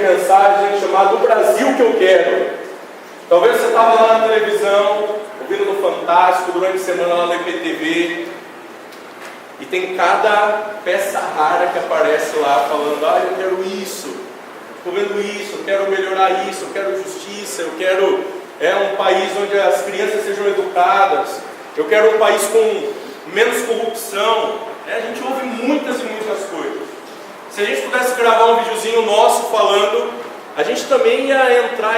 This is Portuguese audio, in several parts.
mensagem chamada O Brasil que eu quero. Talvez você estava lá na televisão, ouvindo no Fantástico, durante a semana lá na IPTV, e tem cada peça rara que aparece lá falando: ah, eu quero isso, estou vendo isso, eu quero melhorar isso, eu quero justiça, eu quero um país onde as crianças sejam educadas, eu quero um país com menos corrupção. A gente ouve muitas e muitas coisas. Se a gente pudesse gravar um videozinho nosso falando, a gente também ia entrar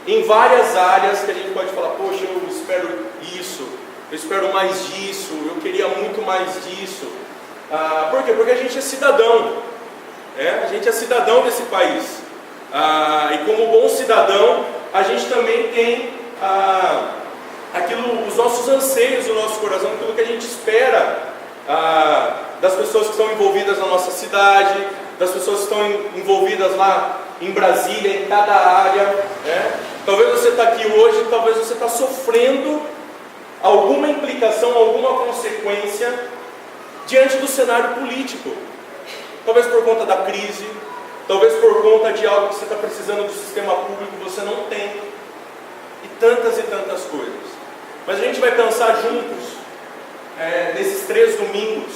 em várias áreas que a gente pode falar: poxa, eu espero isso, eu espero mais disso, eu queria muito mais disso. Por quê? Porque a gente é cidadão, a gente é cidadão desse país, e como bom cidadão, a gente também tem os nossos anseios, o nosso coração, aquilo que a gente espera das pessoas que estão envolvidas na nossa cidade, das pessoas que estão envolvidas lá em Brasília, em cada área. Talvez você está aqui hoje, talvez você está sofrendo alguma implicação, alguma consequência diante do cenário político. Talvez por conta da crise, talvez por conta de algo que você está precisando do sistema público que você não tem, e tantas coisas. Mas a gente vai pensar juntos, nesses 3 domingos,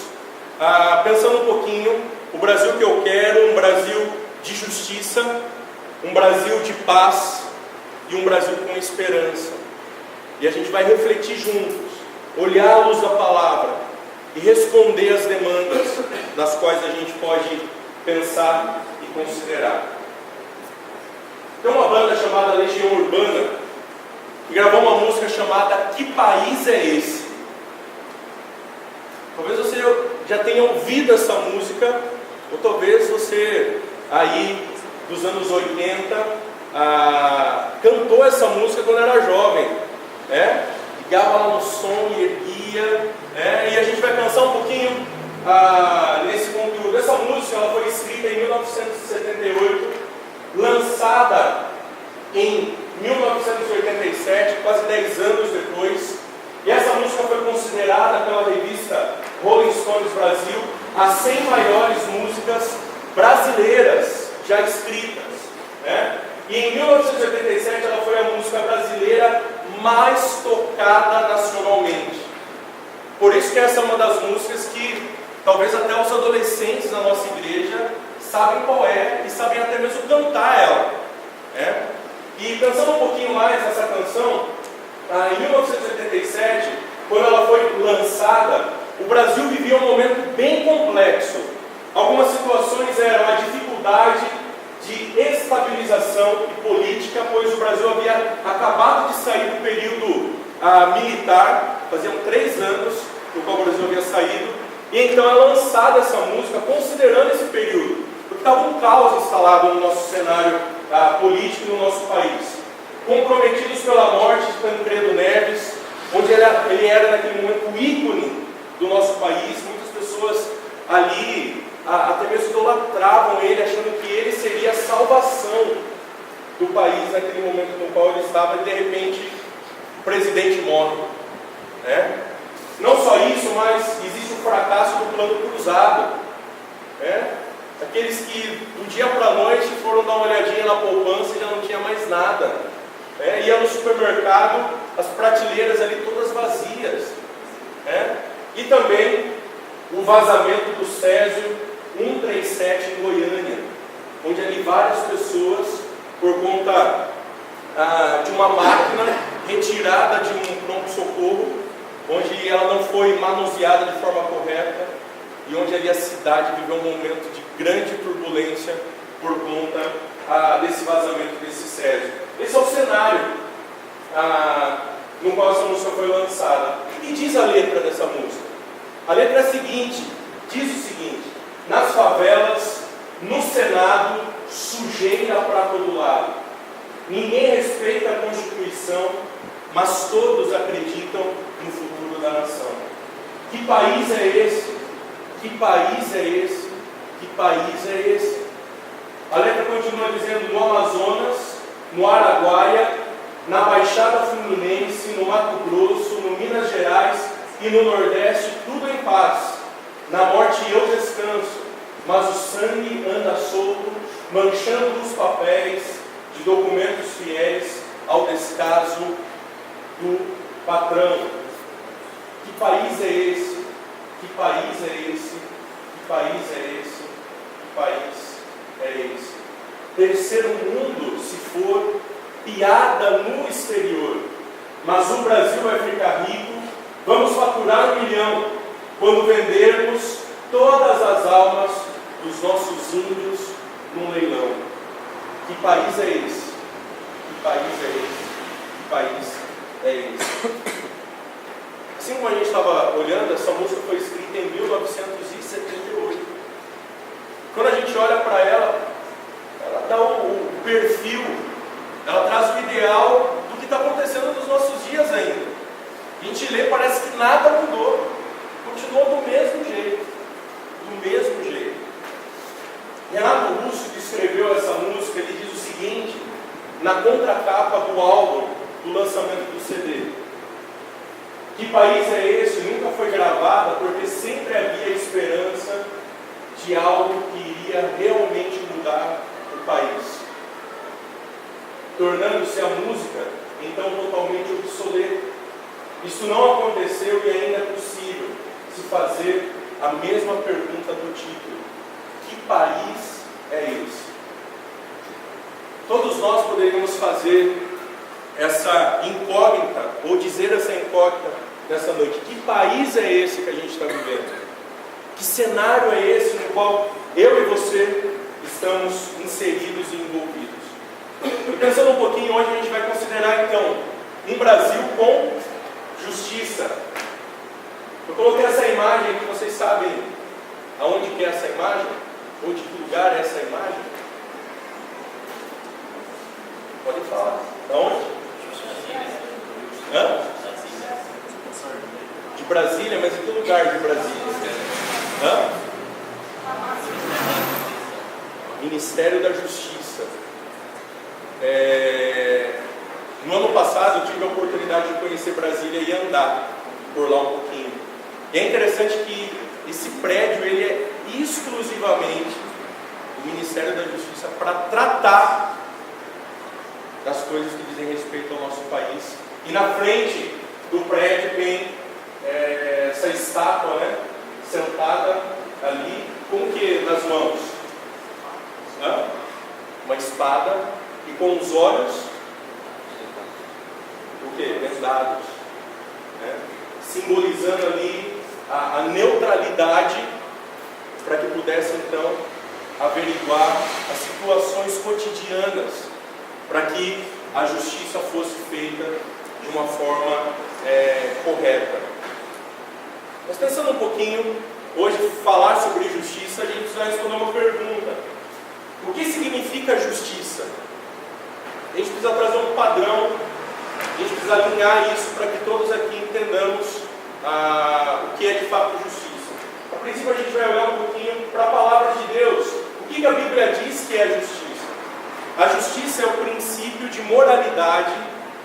pensando um pouquinho, o Brasil que eu quero, um Brasil de justiça, um Brasil de paz e um Brasil com esperança. E a gente vai refletir juntos, olhar à luz da palavra e responder às demandas das quais a gente pode pensar e considerar. Tem uma banda chamada Legião Urbana que gravou uma música chamada Que País é Esse? Talvez você já tenha ouvido essa música, ou talvez você aí dos anos 80 cantou essa música quando era jovem, ligava lá no som e erguia, e a gente vai pensar um pouquinho nesse conteúdo. Essa música ela foi escrita em 1978, lançada em 1987, quase 10 anos depois, e essa música foi considerada pela revista Rolling Stones Brasil as 100 maiores músicas brasileiras já escritas, E em 1987 ela foi a música brasileira mais tocada nacionalmente. Por isso que essa é uma das músicas que talvez até os adolescentes da nossa igreja sabem qual é e sabem até mesmo cantar ela, E pensando um pouquinho mais nessa canção, em 1987, quando ela foi lançada, o Brasil vivia um momento bem complexo. Algumas situações eram a dificuldade de estabilização e política, pois o Brasil havia acabado de sair do período militar, faziam 3 anos do qual o Brasil havia saído, e então é lançada essa música considerando esse período, porque estava um caos instalado no nosso cenário político no nosso país. Comprometidos pela morte de Tancredo Neves, onde ele era naquele momento o ícone do nosso país, muitas pessoas ali até mesmo idolatravam ele, achando que ele seria a salvação do país naquele momento no qual ele estava, e de repente o presidente morre, Não só isso, mas existe o fracasso do plano cruzado, Aqueles que do dia para a noite foram dar uma olhadinha na poupança e já não tinha mais nada, Ia no supermercado, as prateleiras ali todas vazias, E também o vazamento do Césio 137 em Goiânia, onde ali várias pessoas, por conta de uma máquina retirada de um pronto-socorro, onde ela não foi manuseada de forma correta, e onde ali a cidade viveu um momento de grande turbulência por conta desse vazamento desse Césio. Esse é o cenário no qual essa música foi lançada. O que diz a letra dessa música? A letra é a seguinte, diz o seguinte: nas favelas, no Senado, sujeira para todo lado. Ninguém respeita a Constituição, mas todos acreditam no futuro da nação. Que país é esse? Que país é esse? Que país é esse? A letra continua dizendo: no Amazonas, no Araguaia, na Baixada Fluminense, no Mato Grosso, no Minas Gerais e no Nordeste, tudo em paz. Na morte eu descanso. mas o sangue anda solto, manchando os papéis de documentos fiéis ao descaso do patrão. Que país é esse? Que país é esse? Que país é esse? Que país é esse? Terceiro mundo, se for piada no exterior, mas o Brasil vai ficar rico, vamos faturar 1 milhão quando vendermos todas as almas dos nossos índios num leilão. Que país é esse? Que país é esse? Que país é esse? Assim como a gente estava olhando, essa música foi escrita em 1978. Quando a gente olha para ela, ela dá o perfil, ela traz o ideal do que está acontecendo nos nossos dias ainda. A gente lê, parece que nada mudou, continuou do mesmo jeito, do mesmo jeito. Renato Russo, que escreveu essa música, ele diz o seguinte, na contracapa do álbum, do lançamento do CD: que país é esse? Nunca foi gravada, porque sempre havia esperança de algo que iria realmente mudar o país, tornando-se a música então totalmente obsoleta. Isso não aconteceu e ainda é possível se fazer a mesma pergunta do título: que país é esse? Todos nós poderíamos fazer essa incógnita, ou dizer essa incógnita nessa noite: que país é esse que a gente está vivendo? Que cenário é esse no qual eu e você estamos inseridos e envolvidos? E pensando um pouquinho, hoje a gente vai considerar então um Brasil com justiça. Eu coloquei essa imagem que vocês sabem aonde que é essa imagem? Ou de que lugar é essa imagem? Pode falar. Aonde? Hã? De Brasília, mas em que lugar de Brasília? Hã? Ministério da Justiça. No ano passado eu tive a oportunidade de conhecer Brasília e andar por lá um pouquinho. E é interessante que esse prédio ele é exclusivamente do Ministério da Justiça para tratar das coisas que dizem respeito ao nosso país. E na frente do prédio tem essa estátua, né, sentada ali, com o que nas mãos? Uma espada e com os olhos o que? Vendados, né? Simbolizando ali a neutralidade para que pudesse então averiguar as situações cotidianas, para que a justiça fosse feita de uma forma correta. Mas pensando um pouquinho, hoje falar sobre justiça, a gente precisa responder uma pergunta: o que significa justiça? A gente precisa trazer um padrão, a gente precisa alinhar isso para que todos aqui entendamos o que é de fato justiça. A princípio a gente vai olhar um pouquinho para a palavra de Deus. O que a Bíblia diz que é justiça? A justiça é o princípio de moralidade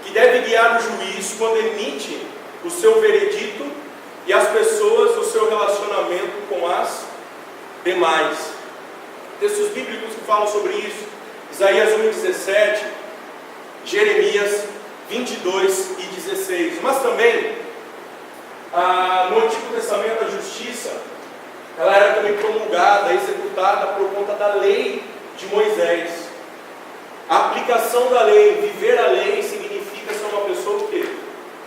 que deve guiar o juiz quando emite o seu veredito e as pessoas o seu relacionamento com as demais. Textos bíblicos que falam sobre isso: Isaías 1:17, Jeremias 22 e 16. Mas também no Antigo Testamento a justiça ela era também promulgada, executada por conta da lei de Moisés. A aplicação da lei, viver a lei, significa ser uma pessoa o quê?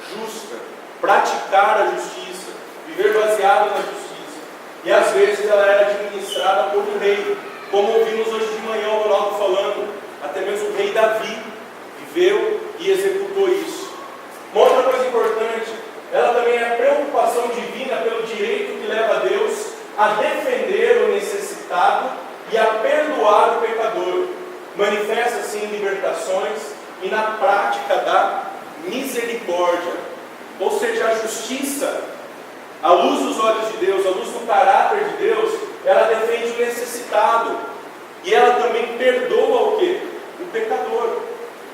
Justa, praticar a justiça, viver baseado na justiça. E às vezes ela era administrada por um rei, como ouvimos hoje de manhã o Ronaldo falando. Até mesmo o rei Davi viveu e executou isso. Uma outra coisa importante, ela também é a preocupação divina pelo direito que leva Deus a defender o necessitado e a perdoar o pecador. Manifesta-se em libertações e na prática da misericórdia. Ou seja, a justiça, à luz dos olhos de Deus, à luz do caráter de Deus, ela defende o necessitado. E ela também perdoa o quê? O pecador.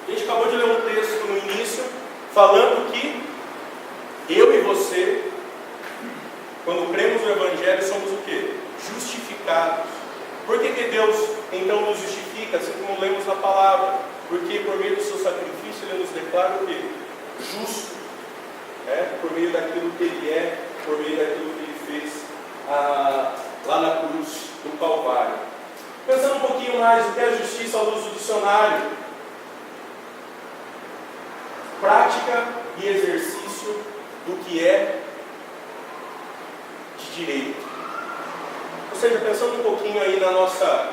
A gente acabou de ler um texto no início, falando que eu e você, quando cremos no Evangelho, somos o quê? Justificados. Por que Deus então nos justifica, assim como lemos na palavra? Porque por meio do seu sacrifício Ele nos declara o quê? Justo, por meio daquilo que Ele é, por meio daquilo que Ele fez lá na cruz do Calvário. Pensando um pouquinho mais, o que é a justiça à luz do dicionário? Prática e exercício do que é de direito. Ou seja, pensando um pouquinho aí na nossa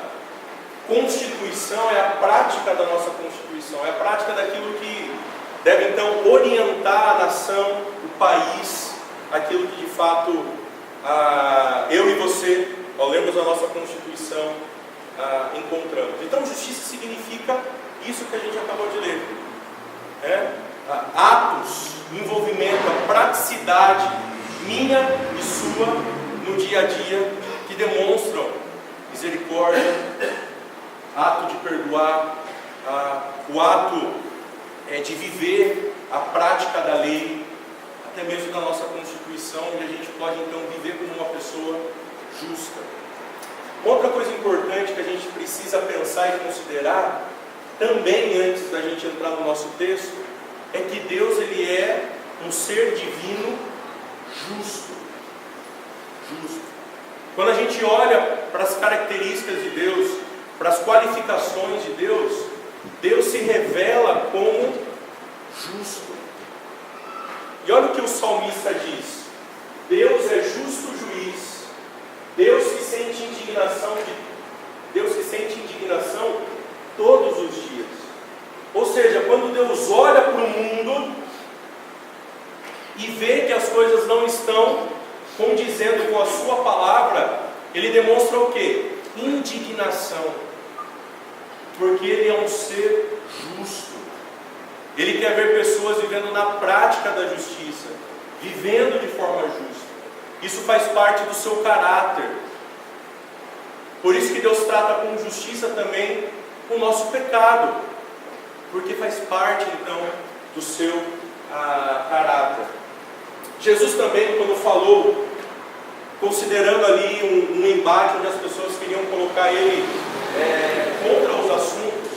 Constituição, é a prática da nossa Constituição, é a prática daquilo que deve então orientar a nação, o país, aquilo que de fato eu e você, ao lermos a nossa Constituição, encontramos. Então, justiça significa isso que a gente acabou de ler. Atos, envolvimento, a praticidade minha e sua no dia a dia que demonstram misericórdia, ato de perdoar, o ato de viver a prática da lei, até mesmo da nossa Constituição, onde a gente pode então viver como uma pessoa justa. Uma outra coisa importante que a gente precisa pensar e considerar, também antes da gente entrar no nosso texto, é que Deus ele é um ser divino justo. Quando a gente olha para as características de Deus, para as qualificações de Deus, Deus se revela como justo. E olha o que o salmista diz: Deus é justo juiz, Deus que sente indignação todos os dias. Ou seja, quando Deus olha para o mundo e vê que as coisas não estão condizendo com a sua palavra, Ele demonstra o quê? Indignação. Porque Ele é um ser justo. Ele quer ver pessoas vivendo na prática da justiça, vivendo de forma justa. Isso faz parte do seu caráter. Por isso que Deus trata com justiça também o nosso pecado, porque faz parte então do seu caráter. Jesus também, quando falou, considerando ali um embate onde as pessoas queriam colocar ele contra os assuntos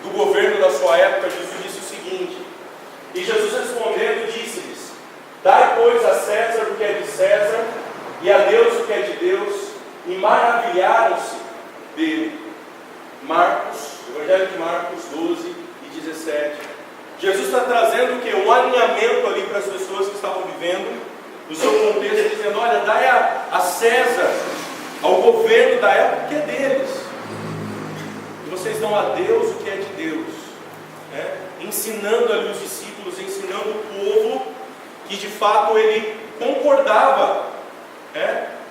do governo da sua época, Jesus disse o seguinte: e Jesus respondendo disse-lhes: dai pois a César o que é de César e a Deus o que é de Deus. E maravilharam-se dele. Evangelho de Marcos 12 e 17. Jesus está trazendo o que? Um alinhamento ali para as pessoas que estavam vivendo no seu contexto, dizendo: olha, dai a César, ao governo da época, que é deles, e vocês dão a Deus o que é de Deus, ensinando ali os discípulos, ensinando o povo que de fato ele concordava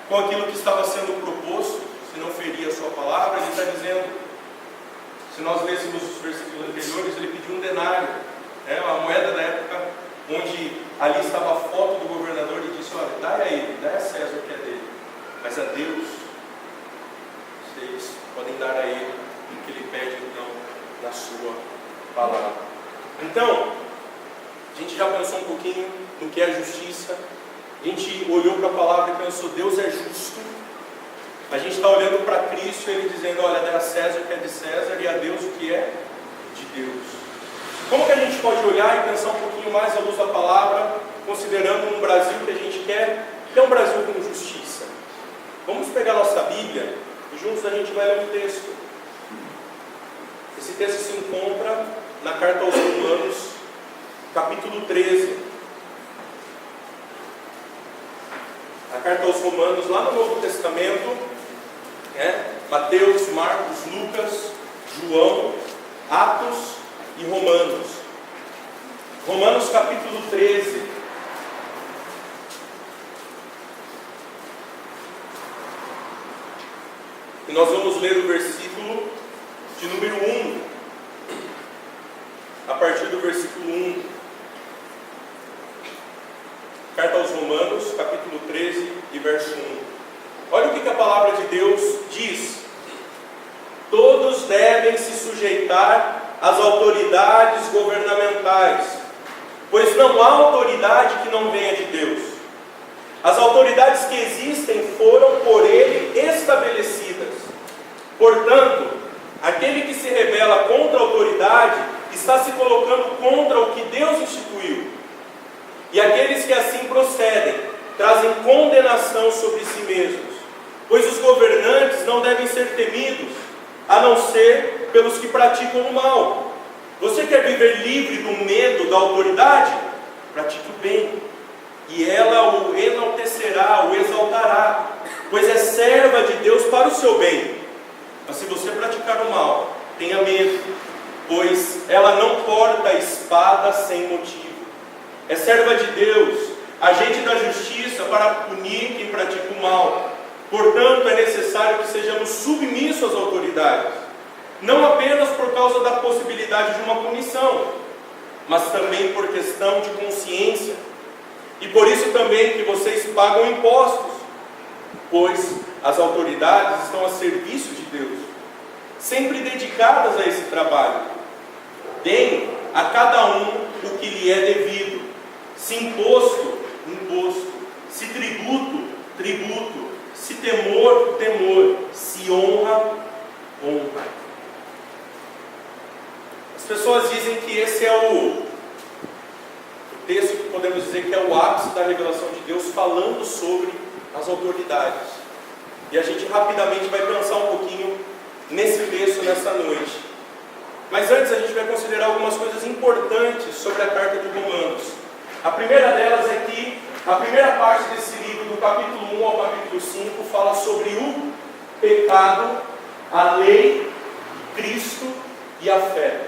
com aquilo que estava sendo proposto, se não feria a sua palavra. Ele está dizendo, se nós lêssemos os versículos anteriores, ele pediu um denário, uma moeda da época, onde ali estava a foto do governador, e disse: olha, dai a ele, dai a César o que é dele, mas a Deus vocês podem dar a ele o que ele pede então na sua palavra. Então, a gente já pensou um pouquinho no que é justiça, a gente olhou para a palavra e pensou: Deus é justo. A gente está olhando para Cristo, Ele dizendo: olha, dá a César o que é de César e a Deus o que é de Deus. Como que a gente pode olhar e pensar um pouquinho mais à luz da palavra, considerando um Brasil que a gente quer, que é um Brasil com justiça? Vamos pegar nossa Bíblia e juntos a gente vai ler um texto. Esse texto se encontra na carta aos Romanos, capítulo 13. A carta aos Romanos, lá no Novo Testamento, Mateus, Marcos, Lucas, João, Atos e Romanos. Romanos capítulo 13. E nós vamos ler o versículo de número 1, a partir do versículo 1. Carta aos Romanos, capítulo 13 e verso 1. Olha o que a palavra de Deus diz: todos devem se sujeitar às autoridades governamentais, pois não há autoridade que não venha de Deus. As autoridades que existem foram por Ele estabelecidas. Portanto, aquele que se rebela contra a autoridade está se colocando contra o que Deus instituiu. E aqueles que assim procedem trazem condenação sobre si mesmos, pois os governantes não devem ser temidos, a não ser pelos que praticam o mal. Você quer viver livre do medo da autoridade? Pratique o bem, e ela o enaltecerá, o exaltará, pois é serva de Deus para o seu bem. Mas se você praticar o mal, tenha medo, pois ela não porta a espada sem motivo. É serva de Deus, agente da justiça para punir quem pratica o mal. Portanto, é necessário que sejamos submissos às autoridades, não apenas por causa da possibilidade de uma punição, mas também por questão de consciência. E por isso também que vocês pagam impostos, pois as autoridades estão a serviço de Deus, sempre dedicadas a esse trabalho. Deem a cada um o que lhe é devido, se imposto, imposto, se tributo, tributo, se temor, temor, se honra, honra. As pessoas dizem que esse é o texto que podemos dizer que é o ápice da revelação de Deus falando sobre as autoridades. E a gente rapidamente vai pensar um pouquinho nesse texto nessa noite. Mas antes a gente vai considerar algumas coisas importantes sobre a carta de Romanos. A primeira delas é que a primeira parte desse livro, do capítulo 1 ao capítulo 5, fala sobre o pecado, a lei, Cristo e a fé.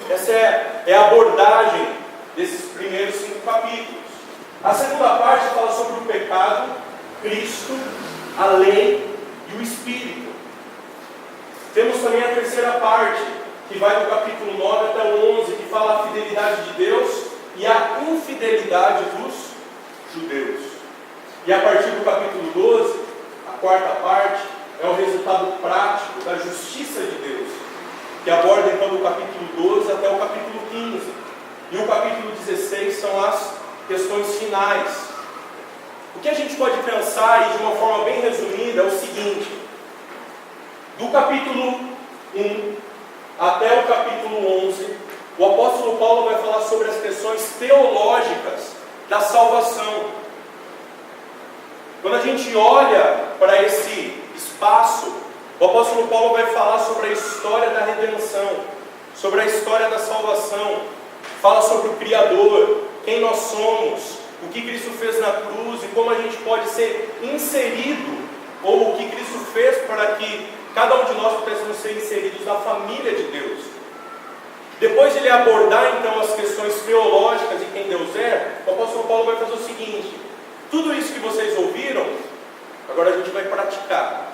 Essa é a abordagem desses primeiros 5 capítulos. A segunda parte fala sobre o pecado, Cristo, a lei e o Espírito. Temos também a terceira parte, que vai do capítulo 9 até o 11, que fala a fidelidade de Deus e a infidelidade dos judeus. E a partir do capítulo 12, a quarta parte, é o resultado prático da justiça de Deus, que aborda então do capítulo 12 até o capítulo 15. E o capítulo 16 são as questões finais. O que a gente pode pensar, e de uma forma bem resumida, é o seguinte: do capítulo 1 até o capítulo 11, o apóstolo Paulo vai falar sobre as questões teológicas da salvação. Quando a gente olha para esse espaço, o apóstolo Paulo vai falar sobre a história da redenção, sobre a história da salvação, fala sobre o Criador, quem nós somos, o que Cristo fez na cruz e como a gente pode ser inserido, ou o que Cristo fez para que cada um de nós pudéssemos ser inseridos na família de Deus. Depois de ele abordar então as questões teológicas de quem Deus é, o apóstolo Paulo vai fazer o seguinte: tudo isso que vocês ouviram, agora a gente vai praticar.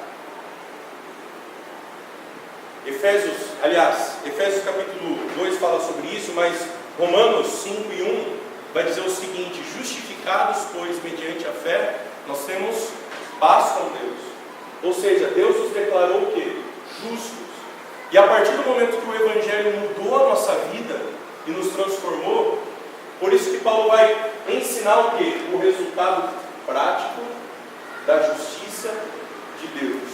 Efésios capítulo 2 fala sobre isso, mas Romanos 5 e 1 vai dizer o seguinte: justificados, pois, mediante a fé, nós temos paz com Deus. Ou seja, Deus nos declarou o quê? Justos. E a partir do momento que o Evangelho mudou a nossa vida e nos transformou, por isso que Paulo vai ensinar o quê? O resultado prático da justiça de Deus.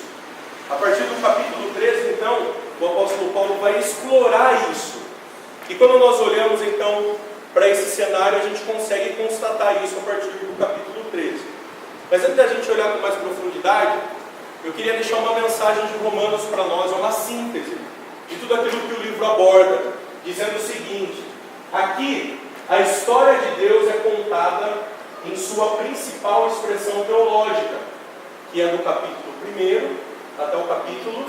A partir do capítulo 13, então, o apóstolo Paulo vai explorar isso. E quando nós olhamos, então, para esse cenário, a gente consegue constatar isso a partir do capítulo 13. Mas antes da gente olhar com mais profundidade, eu queria deixar uma mensagem de Romanos para nós, uma síntese de tudo aquilo que o livro aborda, dizendo o seguinte: aqui, a história de Deus é contada em sua principal expressão teológica, que é do capítulo 1 até o capítulo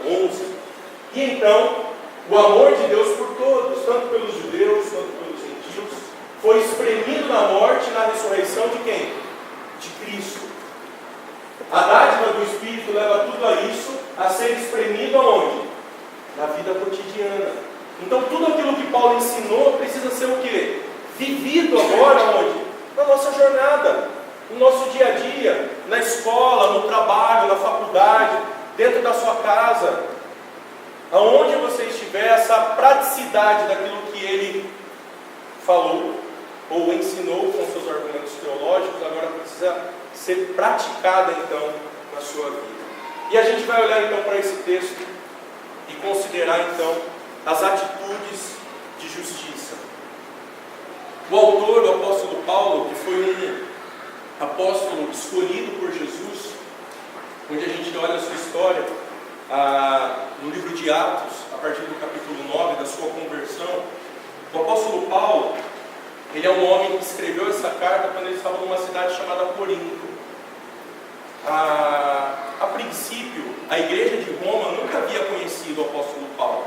11. E então, o amor de Deus por todos, tanto pelos judeus quanto pelos gentios, foi espremido na morte e na ressurreição de quem? De Cristo. A dádiva do Espírito leva tudo a isso a ser espremido aonde? Na vida cotidiana. Então tudo aquilo que Paulo ensinou precisa ser o quê? Vivido agora onde? Na nossa jornada, no nosso dia a dia, na escola, no trabalho, na faculdade, dentro da sua casa. Aonde você estiver, essa praticidade daquilo que ele falou ou ensinou com seus argumentos teológicos, agora precisa ser praticada então na sua vida. E a gente vai olhar então para esse texto e considerar então as atitudes de justiça. O autor, o apóstolo Paulo, que foi um apóstolo escolhido por Jesus, onde a gente olha a sua história no livro de Atos, a partir do capítulo 9, da sua conversão. O apóstolo Paulo, ele é um homem que escreveu essa carta quando ele estava numa cidade chamada Corinto. A princípio, a igreja de Roma nunca havia conhecido o apóstolo Paulo,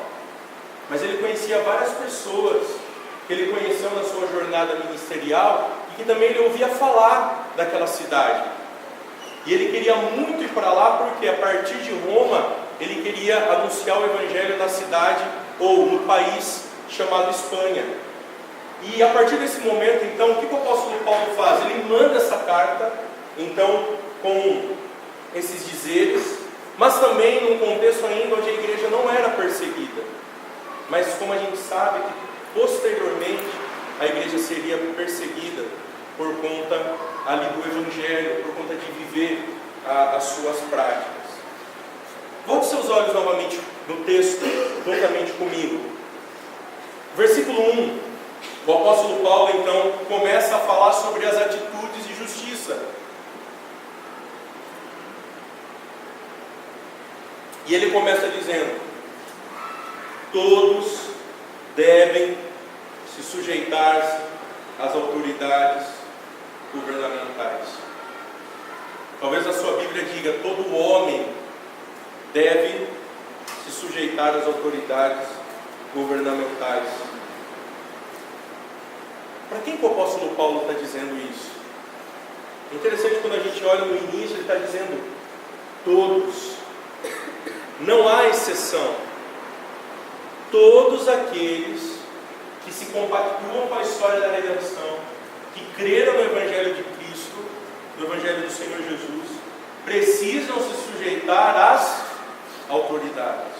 mas ele conhecia várias pessoas que ele conheceu na sua jornada ministerial e que também ele ouvia falar daquela cidade. E ele queria muito ir para lá porque a partir de Roma ele queria anunciar o evangelho na cidade ou no país chamado Espanha. E a partir desse momento, então, o que o apóstolo Paulo faz? Ele manda essa carta, então, com esses dizeres, mas também num contexto ainda onde a igreja não era perseguida. Mas como a gente sabe que posteriormente a igreja seria perseguida por conta ali do evangelho, por conta de viver as suas práticas. Volte seus olhos novamente no texto, juntamente comigo. Versículo 1, o apóstolo Paulo então começa a falar sobre as atitudes de justiça. E ele começa dizendo: todos devem se sujeitar-se às autoridades governamentais. Talvez a sua Bíblia diga: todo homem deve se sujeitar às autoridades governamentais. Para quem que o apóstolo Paulo está dizendo isso? É interessante quando a gente olha no início, ele está dizendo todos. Não há exceção. Todos aqueles que se compactuam com a história da redenção, que creram no Evangelho de Cristo, no Evangelho do Senhor Jesus, precisam se sujeitar às autoridades.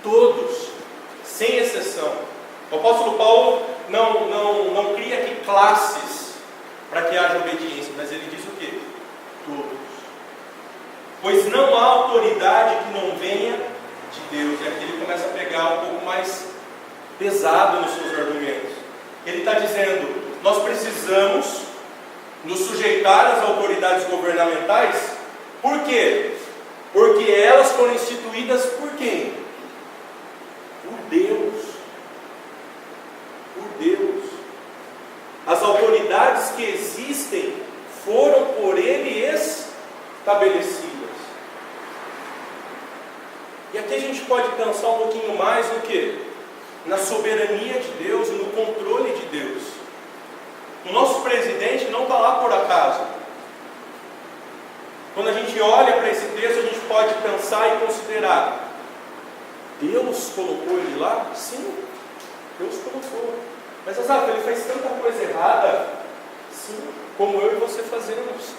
Todos, sem exceção. O apóstolo Paulo não cria aqui classes para que haja obediência, mas ele diz o quê? Todos. Pois não há autoridade que não venha de Deus. E aqui ele começa a pegar um pouco mais pesado nos seus argumentos. Ele está dizendo: nós precisamos nos sujeitar às autoridades governamentais. Por quê? Porque elas foram instituídas por quem? Por Deus. Por Deus. As autoridades que existem foram por Ele estabelecidas. E aqui a gente pode pensar um pouquinho mais no que? Na soberania de Deus e no controle de Deus. O nosso presidente não está lá por acaso. Quando a gente olha para esse texto, a gente pode pensar e considerar: Deus colocou ele lá? Sim, Deus colocou. Mas Azaf, ele faz tanta coisa errada. Sim, como eu e você fazemos.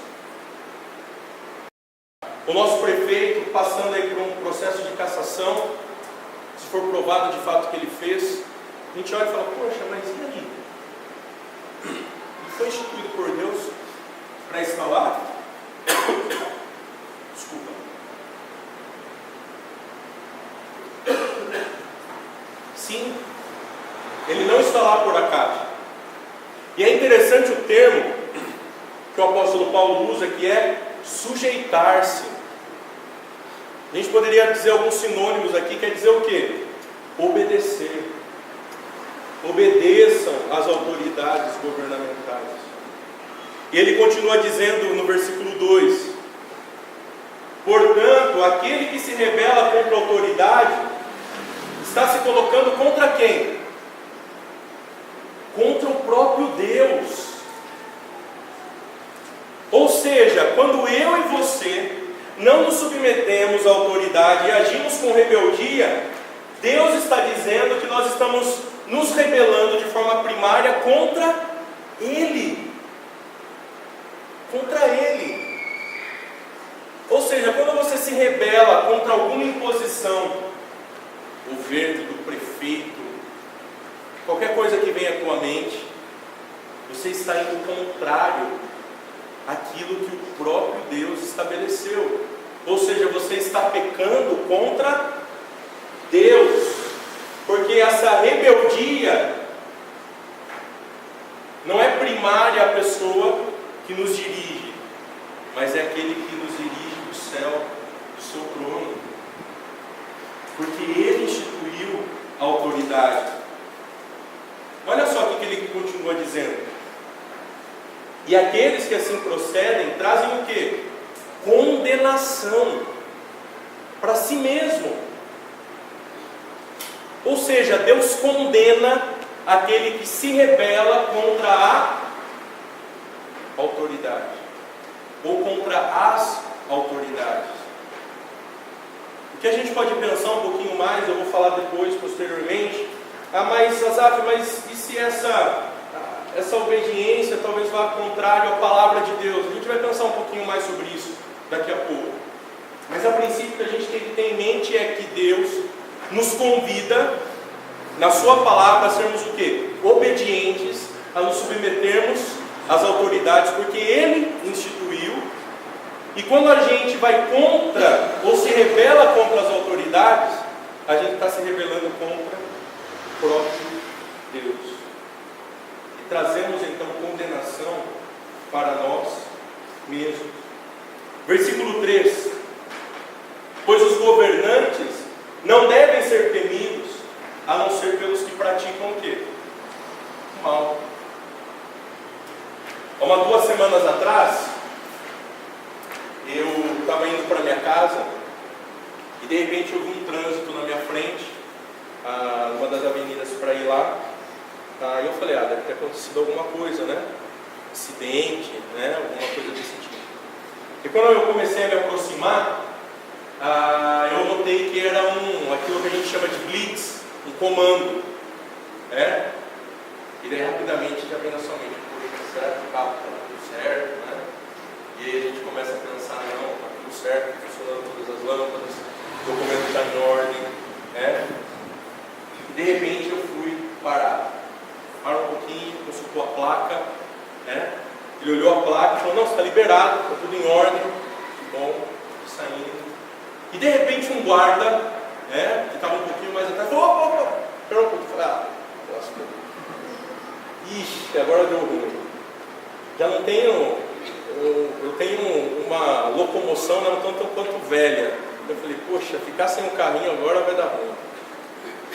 O nosso prefeito, passando aí por um processo de cassação, se for provado de fato que ele fez, a gente olha e fala: poxa, mas e aí? Ele foi instituído por Deus para estar lá? Desculpa. Sim, ele não está lá por acaso. E é interessante o termo que o apóstolo Paulo usa, que é sujeitar-se. A gente poderia dizer alguns sinônimos aqui, quer dizer o quê? Obedecer. Obedeçam às autoridades governamentais. E ele continua dizendo no versículo 2: portanto, aquele que se rebela contra a autoridade está se colocando contra quem? Contra o próprio Deus. Ou seja, quando eu e você não nos submetemos à autoridade e agimos com rebeldia, Deus está dizendo que nós estamos nos rebelando de forma primária contra Ele. Contra Ele. Ou seja, quando você se rebela contra alguma imposição, governo, do prefeito, qualquer coisa que venha à tua mente, você está indo contrário àquilo que o próprio Deus estabeleceu. Ou seja, você está pecando contra Deus. Porque essa rebeldia não é primária a pessoa que nos dirige, mas é aquele que nos dirige do céu, do seu trono. Porque Ele instituiu a autoridade. Olha só o que Ele continua dizendo. E aqueles que assim procedem, trazem o quê? Condenação para si mesmo. Ou seja, Deus condena aquele que se rebela contra a autoridade, ou contra as autoridades. O que a gente pode pensar um pouquinho mais, eu vou falar depois, posteriormente. Mas Asaf, e se essa obediência talvez vá contrário à palavra de Deus? A gente vai pensar um pouquinho mais sobre isso daqui a pouco. Mas a princípio, o que a gente tem que ter em mente é que Deus nos convida, na sua palavra, a sermos o quê? Obedientes, a nos submetermos às autoridades, porque Ele instituiu. E quando a gente vai contra, ou se rebela contra as autoridades, a gente está se rebelando contra o próprio Deus. E trazemos então condenação para nós mesmos. Versículo 3: pois os governantes não devem ser temidos, a não ser pelos que praticam o quê? O mal. Há 2 semanas atrás, eu estava indo para minha casa e de repente eu vi um trânsito na minha frente, numa das avenidas para ir lá. Aí eu falei, deve ter acontecido alguma coisa, né? Acidente, né? Alguma coisa desse tipo. E quando eu comecei a me aproximar, eu notei que era aquilo que a gente chama de blitz, um comando, né? E daí rapidamente já vem na sua mente, será que o carro está tudo certo, né? E aí a gente começa a pensar, não, está tudo certo, funcionando todas as lâmpadas, o documento está em ordem, né? E de repente eu fui parar um pouquinho, consultou a placa, né? Ele olhou a placa e falou, não, está liberado, está tudo em ordem, que bom, saindo. E de repente um guarda, né, que estava um pouquinho mais atrás, falou, opa, espera um pouco. Eu falei, ixi, agora deu ruim. Já não tenho, eu tenho uma locomoção, não tanto quanto velha. Eu falei, poxa, ficar sem um carrinho agora vai dar ruim.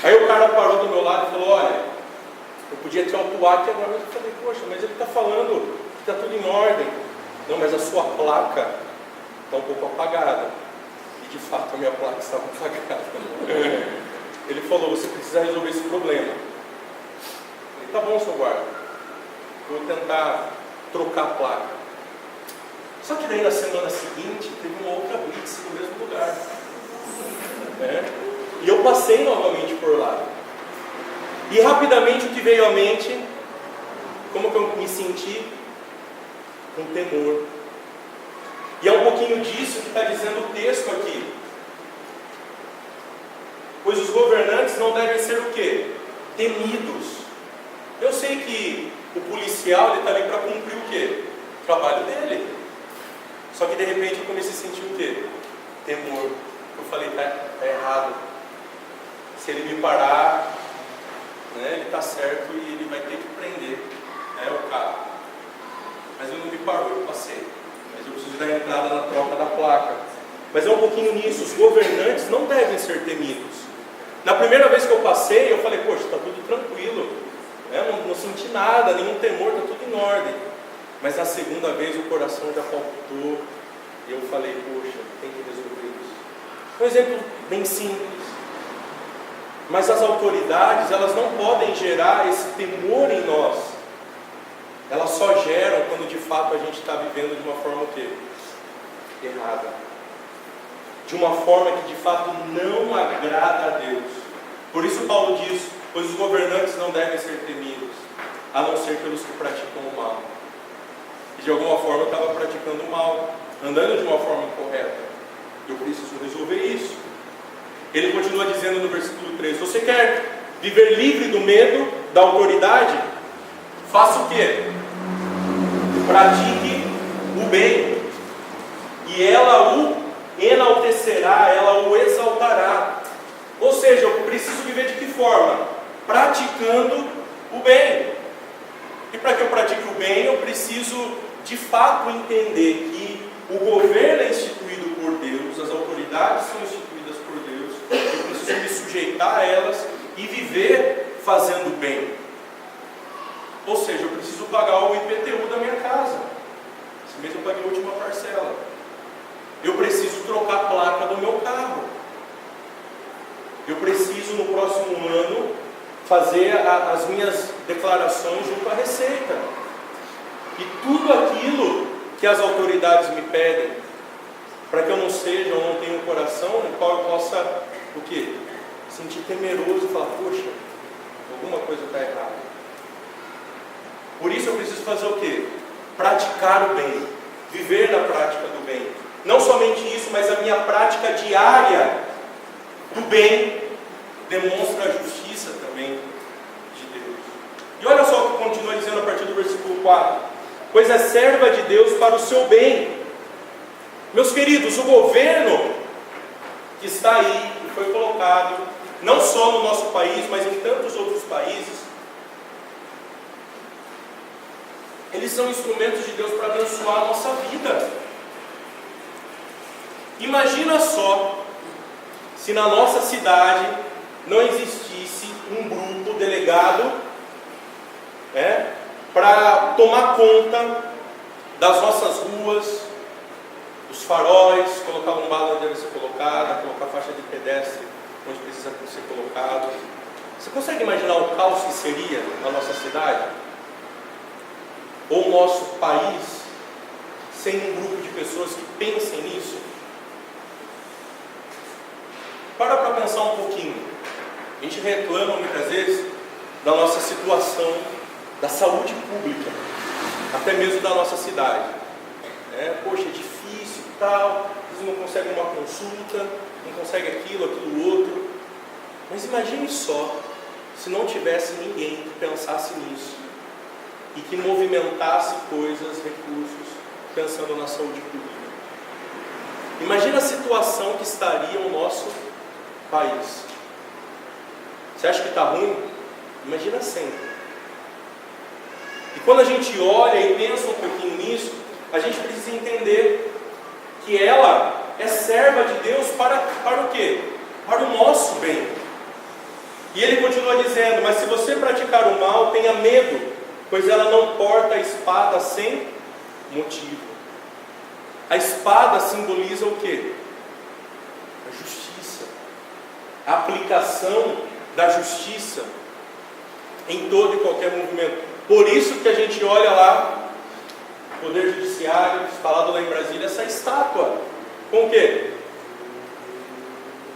Aí o cara parou do meu lado e falou, olha, eu podia te autuar aqui agora, mas eu falei, poxa, mas ele está falando que está tudo em ordem. Não, mas a sua placa está um pouco apagada. E de fato a minha placa estava apagada. Ele falou, você precisa resolver esse problema. Eu falei, tá bom, seu guarda, vou tentar trocar a placa. Só que daí na semana seguinte teve uma outra blitz no mesmo lugar, né? E eu passei novamente por lá. E rapidamente o que veio à mente, como que eu me senti? Com temor. E é um pouquinho disso que está dizendo o texto aqui. Pois os governantes não devem ser o quê? Temidos. Eu sei que o policial está ali para cumprir o quê? O trabalho dele. Só que de repente eu comecei a sentir o quê? Temor. Eu falei, tá errado. Se ele me parar, né, ele está certo e ele vai ter que prender, né, o carro. Mas ele não me parou, eu passei. Mas eu preciso dar entrada na troca da placa. Mas é um pouquinho nisso, os governantes não devem ser temidos. Na primeira vez que eu passei, eu falei, poxa, está tudo tranquilo, né? Não senti nada, nenhum temor, está tudo em ordem. Mas na segunda vez o coração já palpitou, e eu falei, poxa, tem que resolver isso. Um exemplo bem simples. Mas as autoridades, elas não podem gerar esse temor em nós. Elas só geram quando de fato a gente está vivendo de uma forma o quê? Errada. De uma forma que de fato não agrada a Deus. Por isso Paulo diz, pois os governantes não devem ser temidos, a não ser pelos que praticam o mal. E de alguma forma eu estava praticando o mal, andando de uma forma incorreta. Eu preciso resolver isso. Ele continua dizendo no versículo 3, você quer viver livre do medo, da autoridade? Faça o quê? Pratique o bem, e ela o enaltecerá, ela o exaltará. Ou seja, eu preciso viver de que forma? Praticando o bem. E para que eu pratique o bem, eu preciso de fato entender que o governo é instituído por Deus, as autoridades são instituídas por Deus, eu preciso me sujeitar a elas e viver fazendo o bem. Ou seja, eu preciso pagar o IPTU da minha casa. Esse mês eu paguei a última parcela. Eu preciso trocar a placa do meu carro. Eu preciso no próximo ano fazer as minhas declarações junto à Receita. E tudo aquilo que as autoridades me pedem, para que eu não seja ou não tenha um coração no qual eu possa, o quê? Sentir temeroso e falar, poxa, alguma coisa está errada. Por isso eu preciso fazer o quê? Praticar o bem, viver na prática do bem. Não somente isso, mas a minha prática diária do bem demonstra a justiça também de Deus. E olha só o que continua dizendo a partir do versículo 4. Pois é serva de Deus para o seu bem. Meus queridos, o governo que está aí, que foi colocado, não só no nosso país, mas em tantos outros países, eles são instrumentos de Deus para abençoar a nossa vida. Imagina só, se na nossa cidade não existisse um grupo delegado para tomar conta das nossas ruas, dos faróis, colocar lombada onde deve ser colocada, colocar faixa de pedestre onde precisa ser colocado. Você consegue imaginar o caos que seria na nossa cidade? Ou o nosso país sem um grupo de pessoas que pensem nisso? Para pensar um pouquinho. A gente reclama muitas vezes da nossa situação da saúde pública, até mesmo da nossa cidade. Poxa, é difícil e tal, eles não conseguem uma consulta, não conseguem aquilo outro. Mas imagine só, se não tivesse ninguém que pensasse nisso e que movimentasse coisas, recursos, pensando na saúde pública. Imagina a situação que estaria o nosso país. Você acha que está ruim? Imagina sempre. E quando a gente olha e pensa um pouquinho nisso, a gente precisa entender que ela é serva de Deus para o quê? Para o nosso bem. E ele continua dizendo, mas se você praticar o mal, tenha medo, pois ela não porta a espada sem motivo. A espada simboliza o quê? A justiça. A aplicação da justiça em todo e qualquer movimento. Por isso que a gente olha lá, o Poder Judiciário, falado lá em Brasília, essa estátua. Com o quê?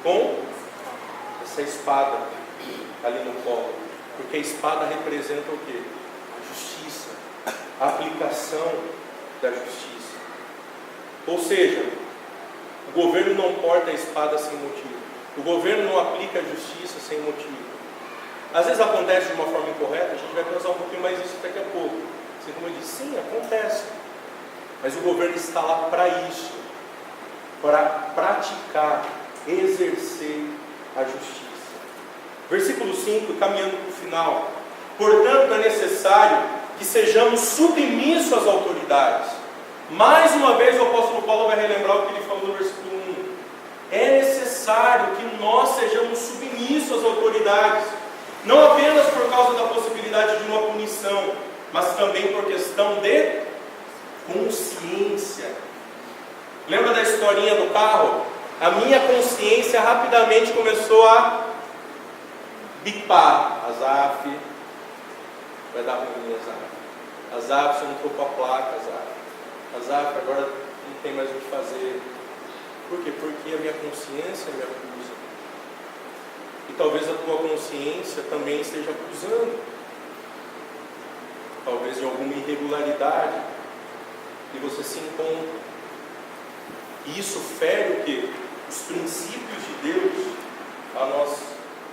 Com essa espada ali no colo. Porque a espada representa o quê? A justiça. A aplicação da justiça. Ou seja, o governo não porta a espada sem motivo. O governo não aplica a justiça sem motivo. Às vezes acontece de uma forma incorreta, a gente vai pensar um pouquinho mais nisso daqui a pouco. Assim como eu disse, sim, acontece. Mas o governo está lá para isso. Para praticar, exercer a justiça. Versículo 5, caminhando para o final. Portanto, é necessário que sejamos submissos às autoridades. Mais uma vez o apóstolo Paulo vai relembrar o que ele falou no versículo 1. É necessário que nós sejamos submissos às autoridades. Não apenas por causa da possibilidade de uma punição, mas também por questão de consciência. Lembra da historinha do carro? A minha consciência rapidamente começou a bipar. Azaf, vai dar ruim, Azaf. Azaf, você não trocou a placa, Azaf, agora não tem mais o que fazer. Por quê? Porque a minha consciência me acusa. E talvez a tua consciência também esteja acusando. Talvez de alguma irregularidade. E você se encontra. E isso fere o quê? Os princípios de Deus. A nós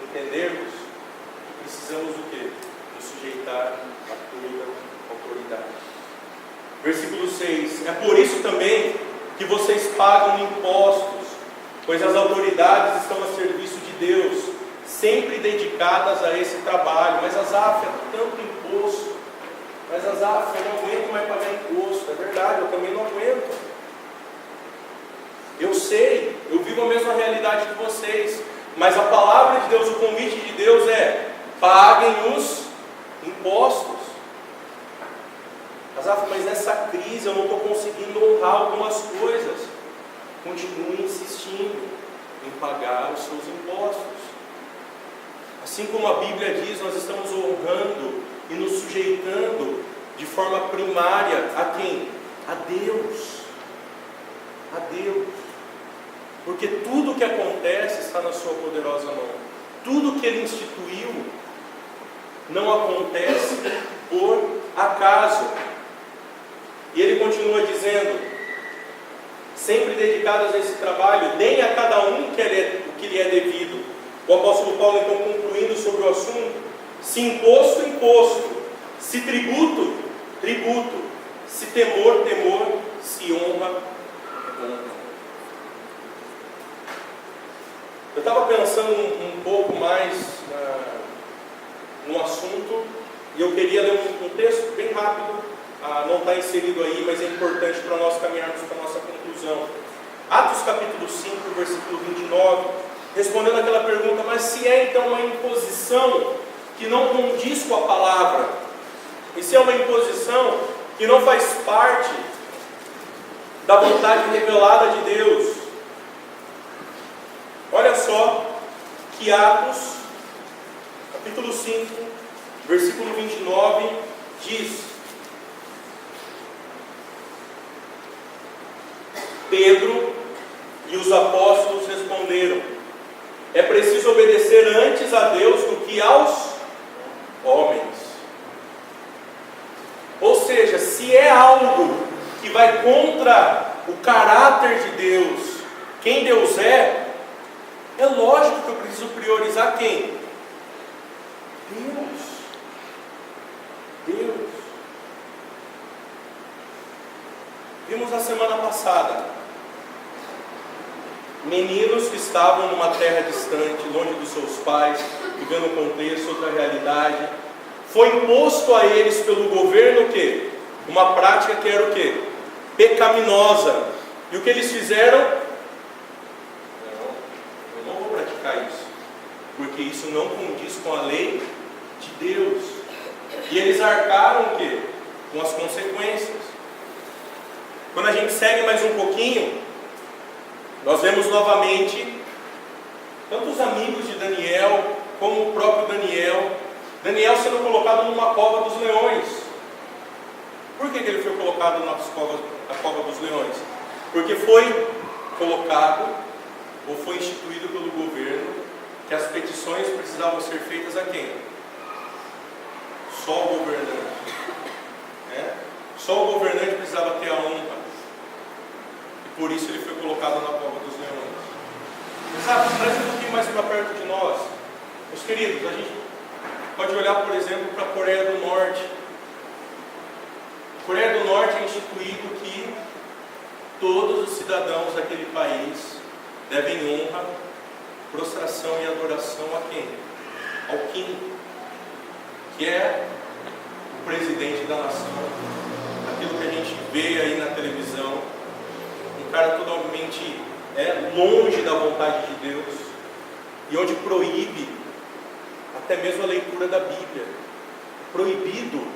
entendermos que precisamos o quê? Nos sujeitar a toda autoridade. Versículo 6. É por isso também que vocês pagam impostos pois as autoridades estão a serviço de Deus, sempre dedicadas a esse trabalho. Mas Asaf, é tanto imposto. Mas Asaf, eu não aguento mais pagar imposto. É verdade, eu também não aguento. Eu sei, eu vivo a mesma realidade que vocês. Mas a palavra de Deus, o convite de Deus é: paguem os impostos. Asaf, mas nessa crise eu não estou conseguindo honrar algumas coisas. Continue insistindo em pagar os seus impostos. Assim como a Bíblia diz, nós estamos honrando e nos sujeitando de forma primária a quem? A Deus. A Deus. Porque tudo que acontece está na sua poderosa mão. Tudo que Ele instituiu não acontece por acaso. E Ele continua dizendo: sempre dedicados a esse trabalho, deem a cada um o que lhe é devido. O apóstolo Paulo, então, concluindo sobre o assunto: se imposto, imposto; se tributo, tributo; se temor, temor; se honra, honra. Eu estava pensando um pouco mais no assunto, e eu queria ler um texto bem rápido, não está inserido aí, mas é importante para nós caminharmos para a nossa conclusão. Atos capítulo 5, versículo 29, respondendo aquela pergunta: mas se é então uma imposição que não condiz com a palavra, e se é uma imposição que não faz parte da vontade revelada de Deus? Olha só que Atos capítulo 5, versículo 29 diz: Pedro e os apóstolos responderam: é preciso obedecer antes a Deus do que aos homens. Ou seja, se é algo que vai contra o caráter de Deus, quem Deus é lógico que eu preciso priorizar quem? Deus. Deus. Vimos na semana passada meninos que estavam numa terra distante, longe dos seus pais, vivendo um contexto, outra realidade. Foi imposto a eles pelo governo o quê? Uma prática que era o quê? Pecaminosa. E o que eles fizeram? Eu não vou praticar isso, porque isso não condiz com a lei de Deus. E eles arcaram o quê? Com as consequências. Quando a gente segue mais um pouquinho, nós vemos novamente tanto os amigos de Daniel, como o próprio Daniel sendo colocado numa cova dos leões. Por que ele foi colocado na cova dos leões? Porque foi colocado, ou foi instituído pelo governo, que as petições precisavam ser feitas a quem? Só o governante. Só o governante precisava ter a honra. E por isso ele foi colocado na cova dos leões. Sabe, traz um pouquinho mais para perto de nós. Meus queridos, a gente pode olhar, por exemplo, para a Coreia do Norte. A Coreia do Norte é instituído que todos os cidadãos daquele país devem honra, prostração e adoração a quem? Ao Kim, que é o presidente da nação. Aquilo que a gente vê aí na televisão, um cara totalmente longe da vontade de Deus, e onde proíbe até mesmo a leitura da Bíblia. Proibido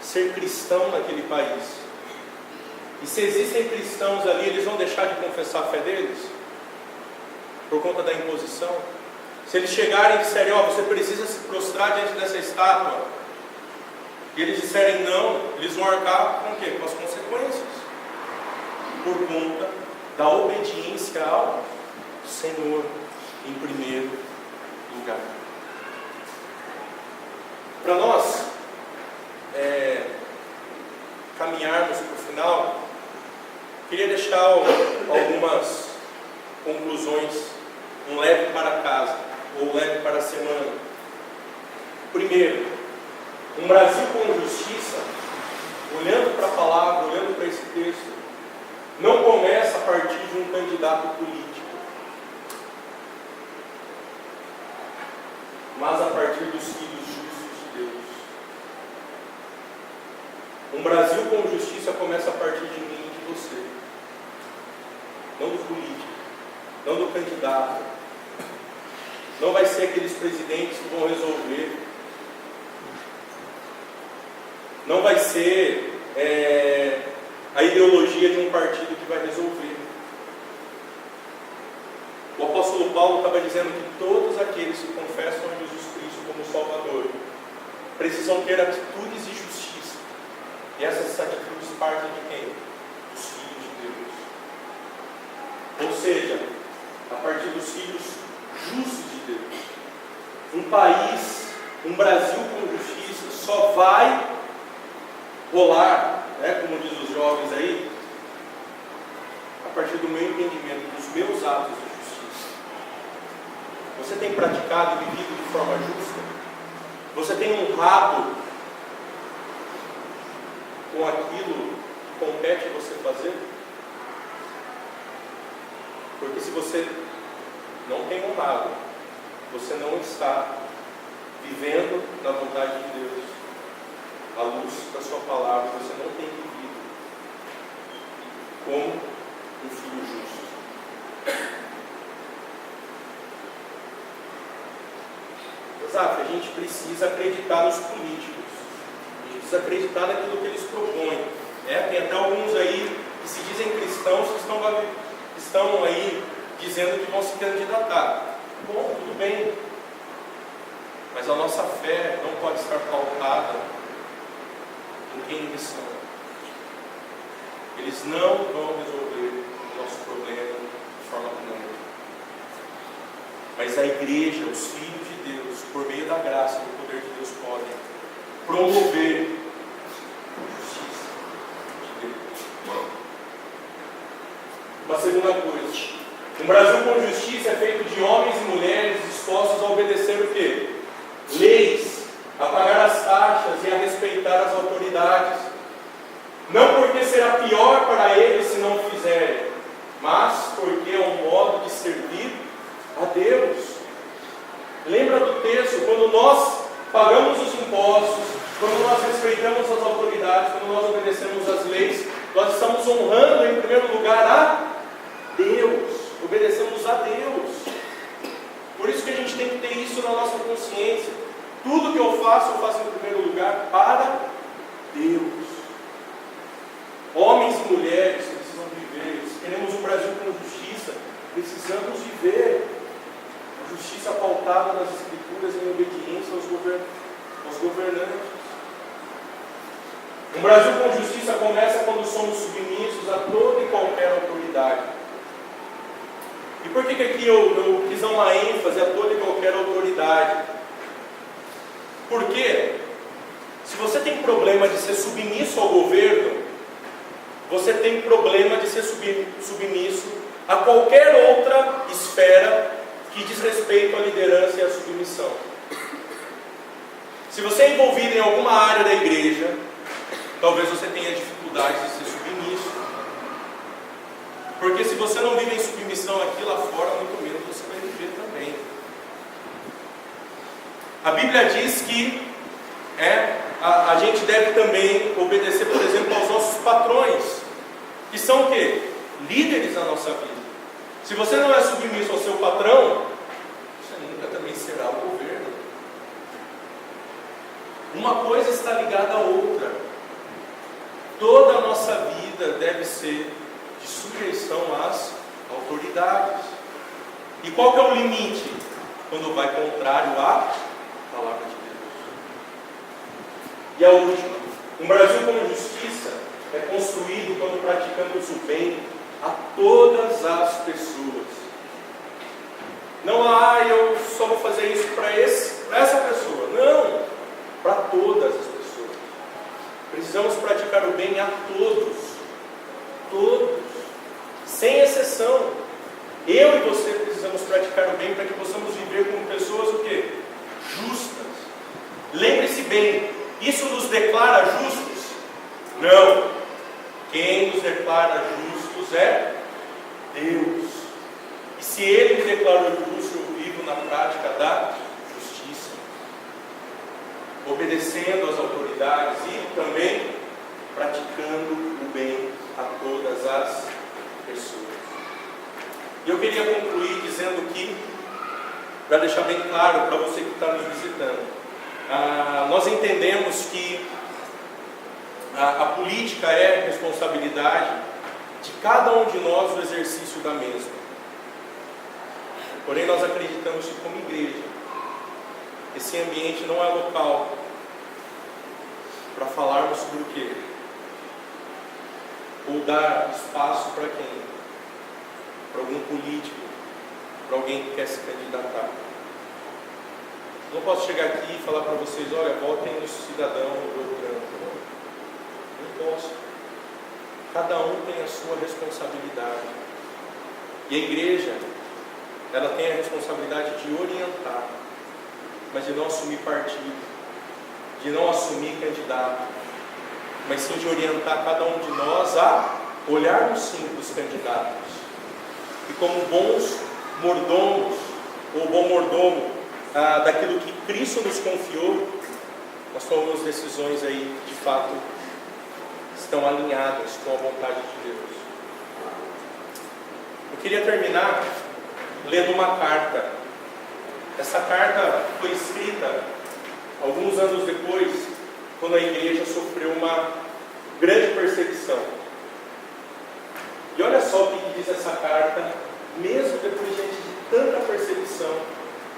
ser cristão naquele país. E se existem cristãos ali, eles vão deixar de confessar a fé deles? Por conta da imposição? Se eles chegarem e disserem: você precisa se prostrar diante dessa estátua, e eles disserem não, eles vão arcar com o quê? Com as consequências. Por conta da obediência ao Senhor, em primeiro lugar. Para nós caminharmos para o final, queria deixar algumas conclusões, um leve para casa, ou leve para a semana. Primeiro, um Brasil com justiça, olhando para a palavra, olhando para esse texto, não começa a partir de um candidato político. mas a partir dos filhos justos de Deus. Um Brasil com justiça começa a partir de mim e de você. Não do político, não do candidato. Não vai ser aqueles presidentes que vão resolver. Não vai ser a ideologia de um partido que vai resolver. O apóstolo Paulo estava dizendo que todos aqueles que confessam a Jesus Cristo como Salvador precisam ter atitudes de justiça. E essas atitudes partem de quem? Dos filhos de Deus. Ou seja, a partir dos filhos justos de Deus. Um país, um Brasil com justiça só vai rolar, como diz os jovens aí, a partir do meu entendimento, dos meus atos de justiça. Você tem praticado e vivido de forma justa? Você tem honrado com aquilo que compete você fazer? Porque se você não tem honrado, você não está vivendo na vontade de Deus, à luz da sua palavra, você não tem vivido como um filho justo. Exato, a gente precisa acreditar nos políticos, a gente precisa acreditar naquilo que eles propõem. Tem até alguns aí que se dizem cristãos que estão aí dizendo que vão se candidatar. Bom, tudo bem, mas a nossa fé não pode estar pautada em quem eles são. Eles não vão resolver o nosso problema de forma plena. Mas a igreja, os filhos de Deus, por meio da graça e do poder de Deus, podem promover a justiça de Deus. Uma segunda coisa. Um Brasil com justiça é feito de homens e mulheres dispostos a obedecer o quê? Leis, a pagar as taxas e a respeitar as autoridades. Não porque será pior para eles se não fizerem, mas porque é um modo de servir a Deus. Lembra do texto, quando nós pagamos os impostos, quando nós respeitamos as autoridades, quando nós obedecemos as leis, nós estamos honrando em primeiro lugar a Deus. Obedecemos a Deus. Por isso que a gente tem que ter isso na nossa consciência. Tudo que eu faço em primeiro lugar para Deus. Homens e mulheres precisam viver. Se queremos um Brasil com justiça, precisamos viver a justiça pautada nas Escrituras em obediência aos governantes. Um Brasil com justiça começa quando somos submissos a toda e qualquer autoridade. E por que aqui eu quis dar uma ênfase a toda e qualquer autoridade? Porque se você tem problema de ser submisso ao governo, você tem problema de ser submisso a qualquer outra esfera que diz respeito à liderança e à submissão. Se você é envolvido em alguma área da igreja, talvez você tenha dificuldade de ser submisso. Porque se você não vive em submissão aqui lá fora, muito menos você vai viver também. A Bíblia diz que a gente deve também obedecer, por exemplo, aos nossos patrões, que são o quê? Líderes na nossa vida. Se você não é submisso ao seu patrão, você nunca também será o governo. Uma coisa está ligada à outra. Toda a nossa vida deve ser de sujeição às autoridades. E qual que é o limite? Quando vai contrário à palavra de Deus. E a última, um Brasil com justiça é construído quando praticamos o bem a todas as pessoas. Não eu só vou fazer isso para essa pessoa. Não, para todas as pessoas. Precisamos praticar o bem a todos. Todos. Sem exceção. Eu e você precisamos praticar o bem para que possamos viver como pessoas o quê? Justas. Lembre-se bem, isso nos declara justos? Não. Quem nos declara justos é Deus. E se Ele me declarou justo, eu vivo na prática da justiça. obedecendo às autoridades e também praticando o bem a todas as pessoas. E eu queria concluir dizendo que, para deixar bem claro para você que está nos visitando, nós entendemos que a política é responsabilidade de cada um de nós no exercício da mesma. Porém, nós acreditamos que, como igreja, esse ambiente não é local para falarmos sobre o quê? Ou dar espaço para quem? Para algum político, para alguém que quer se candidatar. Não posso chegar aqui e falar para vocês, olha, votem no cidadão Beltrano. Não posso. Cada um tem a sua responsabilidade. E a igreja, ela tem a responsabilidade de orientar, mas de não assumir partido, de não assumir candidato, mas sim de orientar cada um de nós a olharmos sim para os candidatos. E como bons mordomos, ou bom mordomo daquilo que Cristo nos confiou, nós tomamos decisões aí, de fato, estão alinhadas com a vontade de Deus. Eu queria terminar lendo uma carta. Essa carta foi escrita alguns anos depois, quando a igreja sofreu uma grande perseguição. E olha só o que diz essa carta, mesmo depois de tanta perseguição,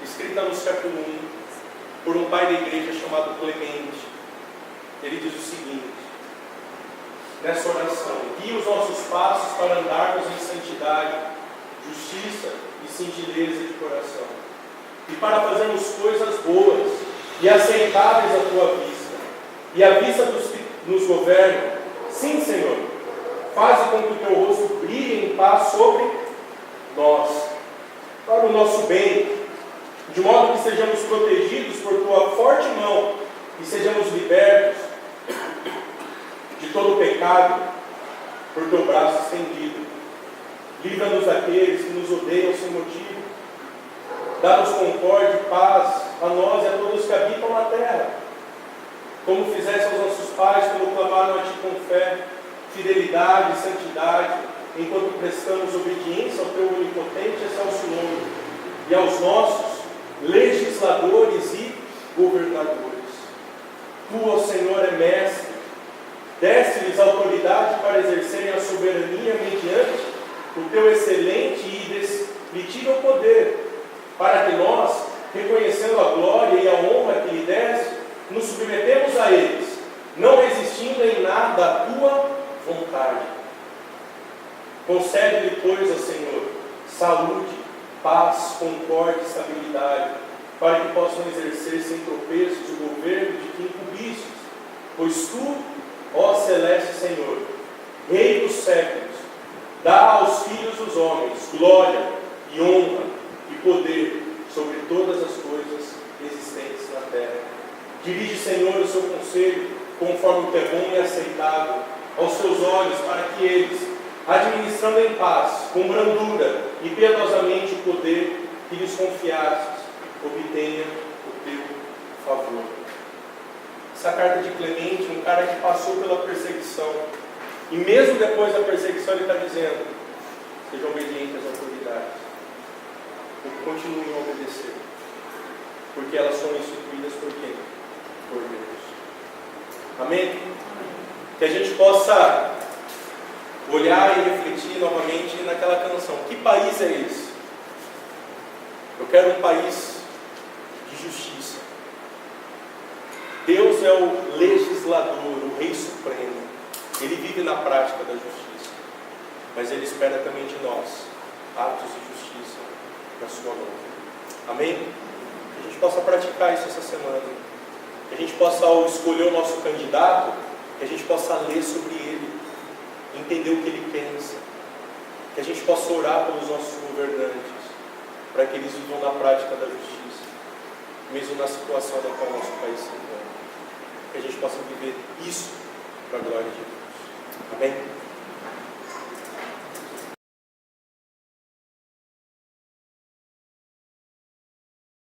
escrita no século I, por um pai da igreja chamado Clemente. Ele diz o seguinte, nessa oração: guia os nossos passos para andarmos em santidade, justiça e singeleza de coração, e para fazermos coisas boas e aceitáveis à tua vista, e à vista dos que nos governam. Sim, Senhor, faze com que o teu rosto brilhe em paz sobre nós, para o nosso bem, de modo que sejamos protegidos por tua forte mão e sejamos libertos de todo pecado por teu braço estendido. Livra-nos daqueles que nos odeiam sem motivo. Dá-nos concórdia e paz a nós e a todos que habitam na terra, como fizeste aos nossos pais quando clamaram a ti com fé, fidelidade e santidade, enquanto prestamos obediência ao teu onipotente e excelso nome, e aos nossos legisladores e governadores. Tu, ó Senhor, é mestre, deste-lhes autoridade para exercerem a soberania mediante o teu excelente e indescritível poder, para que nós, reconhecendo a glória e a honra que lhe deste, nos submetemos a eles, não resistindo em nada à tua vontade. Concede-lhe, pois, ó Senhor, saúde, paz, concórdia e estabilidade, para que possam exercer sem tropeços o governo de que incumbistes, pois tu, ó celeste Senhor, Rei dos séculos, dá aos filhos dos homens glória e honra e poder sobre todas as coisas existentes na terra. Dirige, Senhor, o seu conselho, conforme o que é bom e aceitável aos teus olhos, para que eles, administrando em paz, com brandura e piedosamente o poder que lhes confiastes, obtenha o teu favor. Essa carta de Clemente, um cara que passou pela perseguição, e mesmo depois da perseguição ele está dizendo: sejam obedientes às autoridades, continuem a obedecer, porque elas são instituídas por quem? Por Deus. Amém? Que a gente possa olhar e refletir novamente naquela canção. Que país é esse? Eu quero um país de justiça. Deus é o legislador, o Rei Supremo. Ele vive na prática da justiça, mas Ele espera também de nós atos de justiça na sua mão. Amém? Que a gente possa praticar isso essa semana. Que a gente possa, ao escolher o nosso candidato, que a gente possa ler sobre ele, entender o que ele pensa, que a gente possa orar pelos nossos governantes, para que eles vivam na prática da justiça, mesmo na situação na qual o nosso país se encontra. Que a gente possa viver isso para a glória de Deus. Amém?